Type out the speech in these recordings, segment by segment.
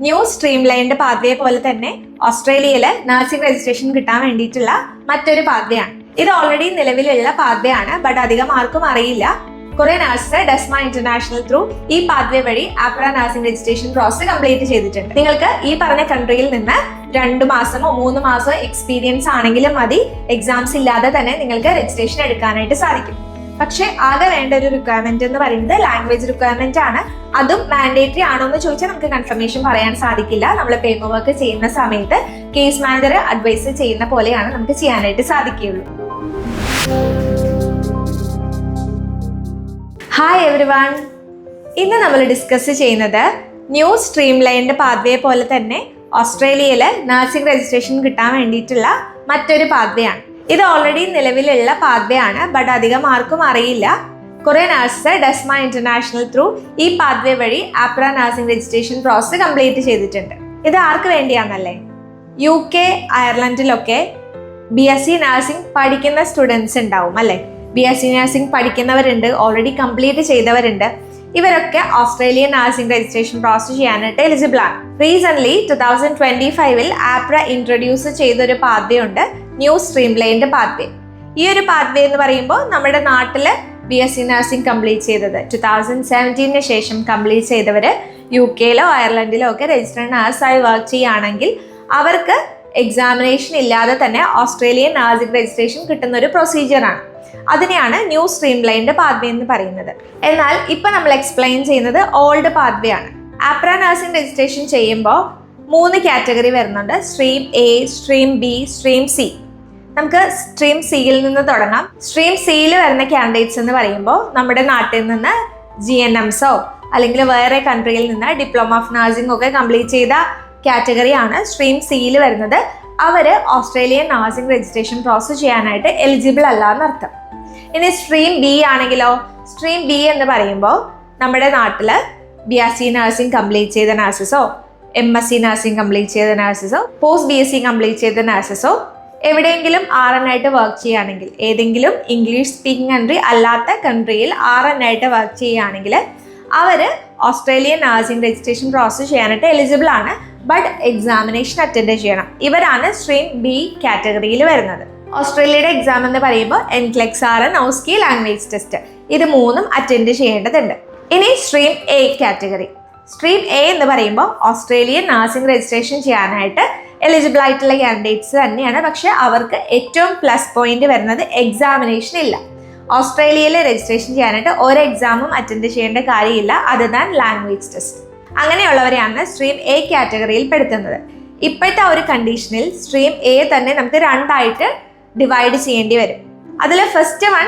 New streamlined pathway പോലെ തന്നെ ഓസ്ട്രേലിയയില് nursing registration കിട്ടാൻ വേണ്ടിയിട്ടുള്ള മറ്റൊരു പാത്വേ ആണ്. ഇത് ഓൾറെഡി നിലവിലുള്ള പാത്വേ ആണ്, ബട്ട് അധികം ആർക്കും അറിയില്ല. കുറെ നഴ്സസ് ഡെസ്മ ഇന്റർനാഷണൽ ത്രൂ ഈ പാത്വേ വഴി AHPRA nursing registration process complete ചെയ്തിട്ടുണ്ട്. നിങ്ങൾക്ക് ഈ പറഞ്ഞ കൺട്രിയിൽ നിന്ന് 2 മാസമോ 3 മാസമോ എക്സ്പീരിയൻസ് ആണെങ്കിലും മതി, എക്സാംസ് ഇല്ലാതെ തന്നെ നിങ്ങൾക്ക് രജിസ്ട്രേഷൻ എടുക്കാനായിട്ട് സാധിക്കും. പക്ഷെ ആകെ വേണ്ട ഒരു റിക്വയർമെന്റ് എന്ന് പറയുന്നത് ലാംഗ്വേജ് റിക്വയർമെന്റ് ആണ്. അതും മാൻഡേറ്ററി ആണോ എന്ന് ചോദിച്ചാൽ നമുക്ക് കൺഫർമേഷൻ പറയാൻ സാധിക്കില്ല. നമ്മൾ പേപ്പർ വർക്ക് ചെയ്യുന്ന സമയത്ത് കേസ് മാനേജർ അഡ്വൈസ് ചെയ്യുന്ന പോലെയാണ് നമുക്ക് ചെയ്യാനായിട്ട് സാധിക്കുകയുള്ളൂ. ഹായ് എവരിവൺ, ഇന്ന് നമ്മൾ ഡിസ്കസ് ചെയ്യുന്നത് ന്യൂ സ്ട്രീം ലൈൻഡ് പാത്വേ പോലെ തന്നെ ഓസ്ട്രേലിയയിൽ നഴ്സിംഗ് രജിസ്ട്രേഷൻ കിട്ടാൻ വേണ്ടിയിട്ടുള്ള മറ്റൊരു പാത്വേ ആണ്. ഇത് ഓൾറെഡി നിലവിലുള്ള പാത്വേ ആണ്, ബട്ട് അധികം ആർക്കും അറിയില്ല. കുറെ നഴ്സസ് ഡെസ്മ ഇന്റർനാഷണൽ ത്രൂ ഈ പാത്വേ വഴി AHPRA nursing registration process complete ചെയ്തിട്ടുണ്ട്. ഇത് ആർക്ക് വേണ്ടിയാണെന്നല്ലേ? UK, അയർലൻഡിലൊക്കെ BSc നഴ്സിംഗ് പഠിക്കുന്ന സ്റ്റുഡൻസ് ഉണ്ടാവും അല്ലേ? BSc നഴ്സിംഗ് പഠിക്കുന്നവരുണ്ട്, ഓൾറെഡി കംപ്ലീറ്റ് ചെയ്തവരുണ്ട്. ഇവരൊക്കെ ഓസ്ട്രേലിയൻ നഴ്സിംഗ് രജിസ്ട്രേഷൻ പ്രോസസ് ചെയ്യാനായിട്ട് എലിജിബിൾ ആണ്. റീസെന്റ് 2025 ആപ്ര ഇൻട്രൊഡ്യൂസ് ചെയ്തൊരു പാത്വേ ഉണ്ട്, ന്യൂ സ്ട്രീം ലൈൻഡ് പാത്വേ. ഈ ഒരു പാത്വേ എന്ന് പറയുമ്പോൾ നമ്മുടെ നാട്ടില് BSc നഴ്സിംഗ് കംപ്ലീറ്റ് ചെയ്തത് 2017 ശേഷം കംപ്ലീറ്റ് ചെയ്തവര് UK-ലോ അയർലൻഡിലോ ഒക്കെ രജിസ്റ്റേർഡ് നഴ്സായി വർക്ക് ചെയ്യുകയാണെങ്കിൽ അവർക്ക് എക്സാമിനേഷൻ ഇല്ലാതെ തന്നെ ഓസ്ട്രേലിയൻ നഴ്സിംഗ് രജിസ്ട്രേഷൻ കിട്ടുന്ന ഒരു പ്രൊസീജിയറാണ്. അതിനെയാണ് ന്യൂ സ്ട്രീം ലൈൻഡ് പാത്വേ എന്ന് പറയുന്നത്. എന്നാൽ ഇപ്പൊ നമ്മൾ എക്സ്പ്ലെയിൻ ചെയ്യുന്നത് ഓൾഡ് പാത്വേ ആണ്. ആപ്ര നഴ്സിംഗ് രജിസ്ട്രേഷൻ ചെയ്യുമ്പോൾ 3 കാറ്റഗറി വരുന്നുണ്ട്: stream A, stream B, stream C. നമുക്ക് സ്ട്രീം സിയിൽ നിന്ന് തുടങ്ങാം. സ്ട്രീം സിയിൽ വരുന്ന കാൻഡിഡേറ്റ്സ് എന്ന് പറയുമ്പോൾ നമ്മുടെ നാട്ടിൽ നിന്ന് GNMSO അല്ലെങ്കിൽ വേറെ കൺട്രിയിൽ നിന്ന് ഡിപ്ലോമ ഓഫ് നഴ്സിംഗ് ഒക്കെ കംപ്ലീറ്റ് ചെയ്ത കാറ്റഗറിയാണ് സ്ട്രീം സിയിൽ വരുന്നത്. അവര് ഓസ്ട്രേലിയൻ നഴ്സിംഗ് രജിസ്ട്രേഷൻ പ്രോസസ് ചെയ്യാനായിട്ട് എലിജിബിൾ അല്ല എന്നർത്ഥം. ഇനി സ്ട്രീം B ആണെങ്കിലോ, സ്ട്രീം B എന്ന് പറയുമ്പോൾ നമ്മുടെ നാട്ടില് BSc നഴ്സിംഗ് കംപ്ലീറ്റ് ചെയ്ത നഴ്സസോ, MSc നഴ്സിംഗ് കംപ്ലീറ്റ് ചെയ്ത നഴ്സസോ, പോസ്റ്റ് BSc കംപ്ലീറ്റ് ചെയ്ത നഴ്സസോ എവിടെയെങ്കിലും RN ആയിട്ട് വർക്ക് ചെയ്യുകയാണെങ്കിൽ, ഏതെങ്കിലും ഇംഗ്ലീഷ് സ്പീക്കിംഗ് കൺട്രി അല്ലാത്ത കൺട്രിയിൽ RN ആയിട്ട് വർക്ക് ചെയ്യുകയാണെങ്കിൽ അവര് ഓസ്ട്രേലിയൻ നഴ്സിംഗ് രജിസ്ട്രേഷൻ പ്രോസസ് ചെയ്യാനായിട്ട് എലിജിബിൾ ആണ്, ബട്ട് എക്സാമിനേഷൻ അറ്റൻഡ് ചെയ്യണം. ഇവരാണ് സ്ട്രീം B കാറ്റഗറിയിൽ വരുന്നത്. ഓസ്ട്രേലിയയുടെ എക്സാം എന്ന് പറയുമ്പോൾ NCLEX, OSCE, ലാംഗ്വേജ് ടെസ്റ്റ്, ഇത് 3ഉം അറ്റൻഡ് ചെയ്യേണ്ടതുണ്ട്. ഇനി stream A category. Stream A എന്ന് പറയുമ്പോൾ ഓസ്ട്രേലിയൻ നഴ്സിംഗ് രജിസ്ട്രേഷൻ ചെയ്യാനായിട്ട് എലിജിബിൾ ആയിട്ടുള്ള കാൻഡിഡേറ്റ്സ് തന്നെയാണ്. പക്ഷെ അവർക്ക് ഏറ്റവും പ്ലസ് പോയിന്റ് വരുന്നത് എക്സാമിനേഷൻ ഇല്ല. ഓസ്ട്രേലിയയിൽ രജിസ്ട്രേഷൻ ചെയ്യാനായിട്ട് ഒരു എക്സാമും അറ്റൻഡ് ചെയ്യേണ്ട കാര്യമില്ല അതർ ദാൻ ലാംഗ്വേജ് ടെസ്റ്റ്. അങ്ങനെയുള്ളവരെയാണ് സ്ട്രീം A കാറ്റഗറിയിൽ പെടുത്തുന്നത്. ഇപ്പോഴത്തെ ഒരു കണ്ടീഷനിൽ സ്ട്രീം A തന്നെ നമുക്ക് 2ആയിട്ട് ഡിവൈഡ് ചെയ്യേണ്ടി വരും. അതിൽ ഫസ്റ്റ് വൺ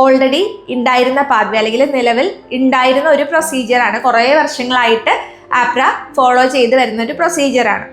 ഓൾറെഡി ഉണ്ടായിരുന്ന പാത്വേ അല്ലെങ്കിൽ നിലവിൽ ഉണ്ടായിരുന്ന ഒരു പ്രൊസീജിയറാണ്, കുറേ വർഷങ്ങളായിട്ട് ആപ്ര ഫോളോ ചെയ്ത് വരുന്ന ഒരു പ്രൊസീജിയറാണ്.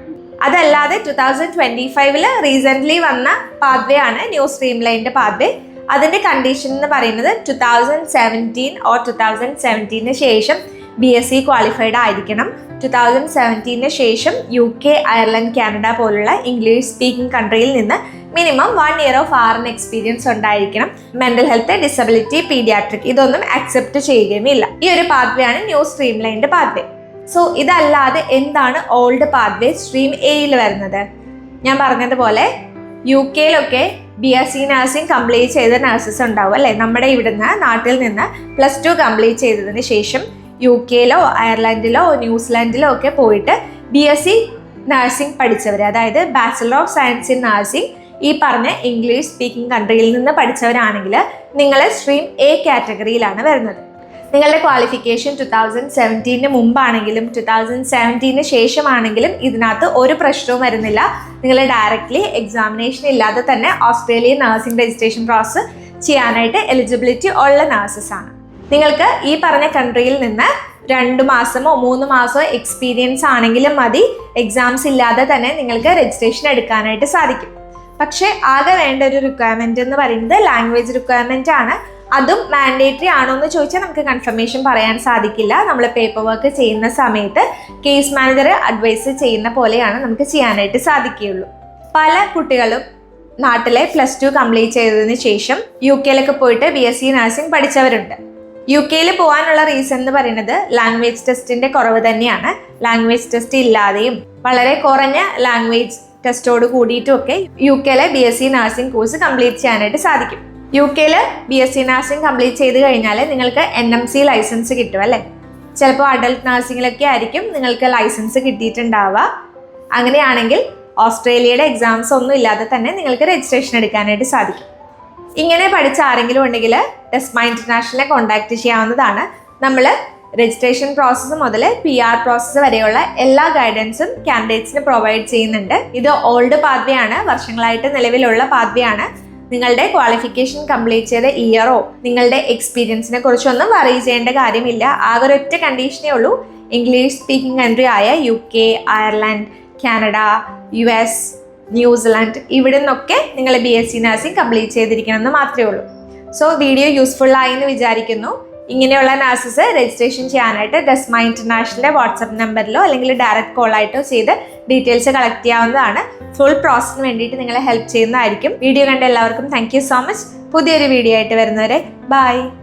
അതല്ലാതെ 2025 റീസെൻ്റ്ലി വന്ന പാത്വേ ആണ് ന്യൂ സ്ട്രീം ലൈൻഡ് പാത്വേ. അതിൻ്റെ കണ്ടീഷൻ എന്ന് പറയുന്നത് 2017 ഓർ 2017 ശേഷം BSc ക്വാളിഫൈഡ് ആയിരിക്കണം. 2017 ശേഷം UK, അയർലൻഡ്, കാനഡ പോലുള്ള ഇംഗ്ലീഷ് സ്പീക്കിംഗ് കൺട്രിയിൽ നിന്ന് minimum 1 year of RN experience ഉണ്ടായിരിക്കണം. മെന്റൽ ഹെൽത്ത്, ഡിസബിലിറ്റി, പീഡിയാട്രിക് ഇതൊന്നും അക്സെപ്റ്റ് ചെയ്യുകയുമില്ല. ഈ ഒരു പാത്വേ ആണ് new streamlined pathway. So ഇതല്ലാതെ എന്താണ് ഓൾഡ് പാത്വേ സ്ട്രീം Aയിൽ വരുന്നത്? ഞാൻ പറഞ്ഞതുപോലെ UK-ലൊക്കെ BSc നഴ്സിംഗ് കംപ്ലീറ്റ് ചെയ്ത നഴ്സസ് ഉണ്ടാവും അല്ലേ? നമ്മുടെ ഇവിടുന്ന് നാട്ടിൽ നിന്ന് +2 കംപ്ലീറ്റ് ചെയ്തതിന് ശേഷം UK-ലോ അയർലൻഡിലോ ന്യൂസിലാൻഡിലോ ഒക്കെ പോയിട്ട് BSc നഴ്സിംഗ് പഠിച്ചവർ, അതായത് bachelor of science in nursing ഈ പറഞ്ഞ ഇംഗ്ലീഷ് സ്പീക്കിംഗ് കൺട്രിയിൽ നിന്ന് പഠിച്ചവരാണെങ്കിൽ നിങ്ങൾ സ്ട്രീം A കാറ്റഗറിയിലാണ് വരുന്നത്. നിങ്ങളുടെ ക്വാളിഫിക്കേഷൻ 2017 മുമ്പാണെങ്കിലും 2017 ശേഷമാണെങ്കിലും ഇതിനകത്ത് ഒരു പ്രശ്നവും വരുന്നില്ല. നിങ്ങൾ ഡയറക്റ്റ്ലി എക്സാമിനേഷൻ ഇല്ലാതെ തന്നെ ഓസ്ട്രേലിയൻ നഴ്സിംഗ് രജിസ്ട്രേഷൻ പ്രോസസ് ചെയ്യാനായിട്ട് എലിജിബിലിറ്റി ഉള്ള നഴ്സസ് ആണ്. നിങ്ങൾക്ക് ഈ പറഞ്ഞ കൺട്രിയിൽ നിന്ന് 2 മാസമോ 3 മാസമോ എക്സ്പീരിയൻസ് ആണെങ്കിലും മതി, എക്സാംസ് ഇല്ലാതെ തന്നെ നിങ്ങൾക്ക് രജിസ്ട്രേഷൻ എടുക്കാനായിട്ട് സാധിക്കും. പക്ഷേ ആകെ വേണ്ട ഒരു റിക്വയർമെന്റ് എന്ന് പറയുന്നത് ലാംഗ്വേജ് റിക്വയർമെന്റ് ആണ്. അതും മാൻഡേറ്ററി ആണോ എന്ന് ചോദിച്ചാൽ നമുക്ക് കൺഫർമേഷൻ പറയാൻ സാധിക്കില്ല. നമ്മൾ പേപ്പർ വർക്ക് ചെയ്യുന്ന സമയത്ത് കേസ് മാനേജർ അഡ്വൈസ് ചെയ്യുന്ന പോലെയാണ് നമുക്ക് ചെയ്യാനായിട്ട് സാധിക്കുകയുള്ളൂ. പല കുട്ടികളും നാട്ടിലെ +2 കംപ്ലീറ്റ് ചെയ്തതിന് ശേഷം UK-ലൊക്കെ പോയിട്ട് BSc നഴ്സിംഗ് പഠിച്ചവരുണ്ട്. UK പോകാനുള്ള റീസൺ എന്ന് പറയുന്നത് ലാംഗ്വേജ് ടെസ്റ്റിന്റെ കുറവ് തന്നെയാണ്. ലാംഗ്വേജ് ടെസ്റ്റ് ഇല്ലാതെയും വളരെ കുറഞ്ഞ ലാംഗ്വേജ് ടെസ്റ്റോട് കൂടിയിട്ടും ഒക്കെ UK BSc nursing course complete ചെയ്യാനായിട്ട് സാധിക്കും. UK BSc നഴ്സിംഗ് കംപ്ലീറ്റ് ചെയ്ത് കഴിഞ്ഞാൽ നിങ്ങൾക്ക് NMC ലൈസൻസ് കിട്ടും അല്ലേ. ചിലപ്പോൾ അഡൽട്ട് നഴ്സിംഗിലൊക്കെ ആയിരിക്കും നിങ്ങൾക്ക് ലൈസൻസ് കിട്ടിയിട്ടുണ്ടാവുക. അങ്ങനെയാണെങ്കിൽ ഓസ്ട്രേലിയയുടെ എക്സാംസ് ഒന്നും ഇല്ലാതെ തന്നെ നിങ്ങൾക്ക് രജിസ്ട്രേഷൻ എടുക്കാനായിട്ട് സാധിക്കും. ഇങ്ങനെ പഠിച്ച ആരെങ്കിലും ഉണ്ടെങ്കിൽ ടെസ്മ ഇന്റർനാഷണലിനെ കോൺടാക്ട് ചെയ്യാവുന്നതാണ്. നമ്മൾ രജിസ്ട്രേഷൻ പ്രോസസ്സ് മുതൽ PR പ്രോസസ്സ് വരെയുള്ള എല്ലാ ഗൈഡൻസും കാൻഡിഡേറ്റ്സിന് പ്രൊവൈഡ് ചെയ്യുന്നുണ്ട്. ഇത് ഓൾഡ് പാത്വേ ആണ്, വർഷങ്ങളായിട്ട് നിലവിലുള്ള പാത്വേ ആണ്. നിങ്ങളുടെ ക്വാളിഫിക്കേഷൻ കംപ്ലീറ്റ് ചെയ്ത ഇയറോ നിങ്ങളുടെ എക്സ്പീരിയൻസിനെ കുറിച്ചൊന്നും വറി ചെയ്യേണ്ട കാര്യമില്ല. ആകെ ഒരൊറ്റ കണ്ടീഷനേ ഉള്ളൂ, ഇംഗ്ലീഷ് സ്പീക്കിംഗ് കൺട്രി ആയ UK, Ireland, Canada, US, New Zealand ഇവിടെ നിന്നൊക്കെ നിങ്ങൾ BSc നഴ്സിംഗ് കംപ്ലീറ്റ് ചെയ്തിരിക്കണമെന്ന് മാത്രമേ ഉള്ളൂ. സോ വീഡിയോ യൂസ്ഫുൾ ആയി എന്ന് വിചാരിക്കുന്നു. ഇങ്ങനെയുള്ള നഴ്സസ് രജിസ്ട്രേഷൻ ചെയ്യാനായിട്ട് ടെസ്മ ഇന്റർനാഷണലിന്റെ വാട്സപ്പ് നമ്പറിലോ അല്ലെങ്കിൽ ഡയറക്റ്റ് കോൾ ആയിട്ടോ ചെയ്ത് ഡീറ്റെയിൽസ് കളക്ട് ചെയ്യാവുന്നതാണ്. ഫുൾ പ്രോസസ്സിന് വേണ്ടിയിട്ട് നിങ്ങളെ ഹെൽപ്പ് ചെയ്യുന്നതായിരിക്കും. വീഡിയോ കണ്ട എല്ലാവർക്കും താങ്ക് യു സോ മച്ച്. പുതിയൊരു വീഡിയോ ആയിട്ട് വരുന്നവരെ ബൈ.